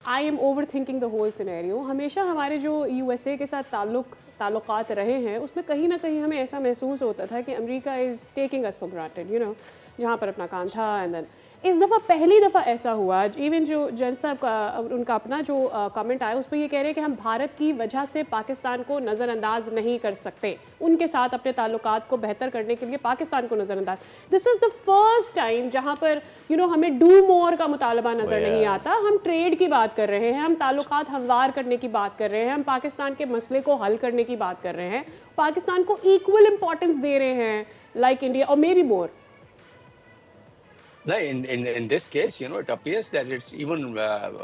I am overthinking the whole scenario. हमेशा हमारे जो USA के साथ ताल्लुकात रहे हैं उसमें कहीं ना कहीं हमें ऐसा महसूस होता था कि America is taking us for granted, you know, जहाँ पर अपना काम था। एंड देन इस दफ़ा पहली दफ़ा ऐसा हुआ, इवन जो जज साहब का उनका अपना जो कमेंट आया उस पर ये कह रहे हैं कि हम भारत की वजह से पाकिस्तान को नज़रअंदाज नहीं कर सकते, उनके साथ अपने ताल्लुकात को बेहतर करने के लिए पाकिस्तान को नज़रअंदाज। This is the first time जहाँ पर हमें डू मोर का मुतालबा नज़र नहीं आता। हम ट्रेड की बात कर रहे हैं, हम ताल्लुकात हमवार करने की बात कर रहे हैं, हम पाकिस्तान के मसले को हल करने की बात कर रहे हैं, पाकिस्तान को इक्वल इंपॉर्टेंस दे रहे हैं लाइक इंडिया और may be more. No, in this case, it appears that it's even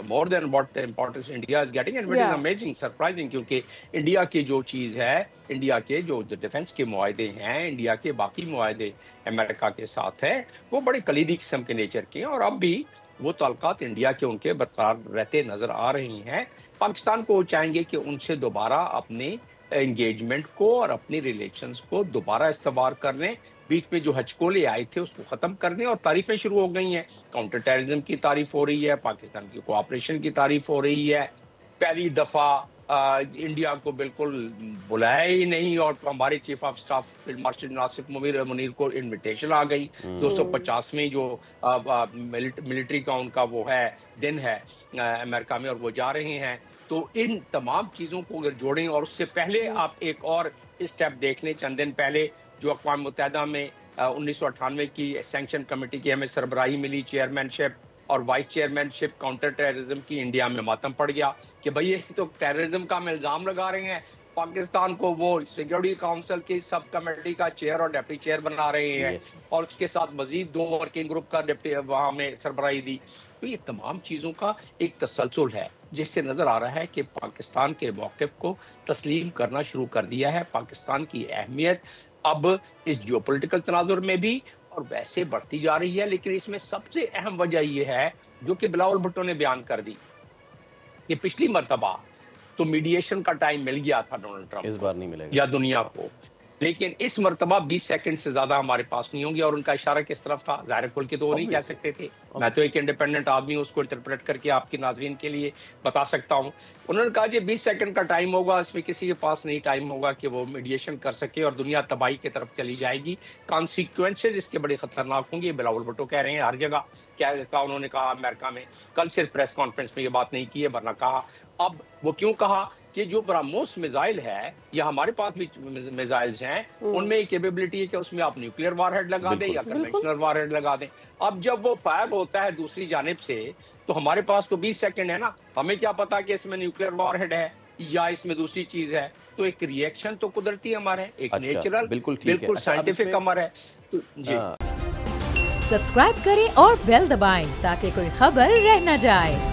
more than what the importance India is getting, and what is amazing, surprising, क्योंकि इंडिया की जो चीज़ है, इंडिया के जो defence के मुआहदे हैं, इंडिया के बाकी मुआहदे अमेरिका के साथ हैं, वो बड़े कलीदी किस्म के नेचर के हैं, और अब भी वो ताल्लुकात इंडिया के उनके बरकरार रहते नजर आ रही हैं। पाकिस्तान को चाहेंगे कि उनसे दोबारा अपने एंगेजमेंट को और अपनी रिलेशंस को दोबारा इस्तेमाल कर लें, बीच में जो हचकोले आए थे उसको ख़त्म करने, और तारीफ़ें शुरू हो गई हैं। काउंटर टेररिज्म की तारीफ हो रही है, पाकिस्तान की कोऑपरेशन की तारीफ हो रही है। पहली दफ़ा इंडिया को बिल्कुल बुलाया ही नहीं, और हमारे chief of staff field marshal नासिफ मुनीर को इनविटेशन आ गई। 250वें जो मिलिट्री का उनका वो है दिन है अमेरिका में, और वो जा रहे हैं। तो इन तमाम चीज़ों को अगर जोड़ें, और उससे पहले आप एक और स्टेप देख लें, चंद दिन पहले जो अक़वाम मुत्तहिदा में 1998 की सैंक्शन कमेटी की हमें सरबराही मिली, चेयरमैनशिप और वाइस चेयरमैनशिप काउंटर टेररिज्म की, इंडिया में मातम पड़ गया कि भाई ये तो टेररिज्म का हम इल्ज़ाम लगा रहे हैं, पाकिस्तान को वो सिक्योरिटी काउंसिल की सब कमेटी का चेयर और डिप्टी चेयर बना रहे हैं, और उसके साथ मजीद 2 वर्किंग ग्रुप का डिप्टी वहाँ में सरबराही दी। तो ये तमाम चीज़ों का एक तसलसल है, जिससे नज़र आ रहा है कि पाकिस्तान के मौक़िफ़ को तस्लीम करना शुरू कर दिया है। पाकिस्तान की अहमियत अब इस जियोपॉलिटिकल तनाजुर में भी और वैसे बढ़ती जा रही है, लेकिन इसमें सबसे अहम वजह यह है जो कि बिलावल भुट्टो ने बयान कर दी कि पिछली मरतबा तो मीडिएशन का टाइम मिल गया था डोनाल्ड ट्रंप, इस बार नहीं मिलेगा या दुनिया को, लेकिन इस मरतबा 20 सेकंड से ज्यादा हमारे पास नहीं होंगे। और उनका इशारा किस तरफ था, ज़ाहिर खोल के तो वो नहीं कह सकते थे। मैं तो एक इंडिपेंडेंट आदमी हूँ, उसको इंटरप्रेट करके आपके नाज़रीन के लिए बता सकता हूँ। उन्होंने कहा कि 20 सेकंड का टाइम होगा, इसमें किसी के पास नहीं टाइम होगा कि वो मीडिएशन कर सके, और दुनिया तबाही की तरफ चली जाएगी। कॉन्सिक्वेंसेज इसके बड़े खतरनाक होंगे। बिलावल भुट्टो कह रहे हैं हर जगह, क्या कहा उन्होंने, कहा अमेरिका में, कल सिर्फ प्रेस कॉन्फ्रेंस में ये बात नहीं की है, वरना कहा। अब वो क्यों कहा कि जो ब्रह्मोस मिसाइल है, या हमारे पास भी मिसाइल्स हैं, उनमें कैपेबिलिटी है कि उसमें आप न्यूक्लियर वारहेड लगा दें या कन्वेंशनल वारहेड लगा दें। अब जब वो फायर होता है दूसरी जानिब से, तो हमारे पास तो 20 सेकंड है ना, हमें क्या पता कि इसमें न्यूक्लियर वारहेड है या इसमें दूसरी चीज है। तो एक रिएक्शन तो कुदरती अमर है, एक नेचुरल, बिल्कुल साइंटिफिक अमर है। तो जी सब्सक्राइब करें और बेल दबाएं ताकि कोई खबर रह न जाए।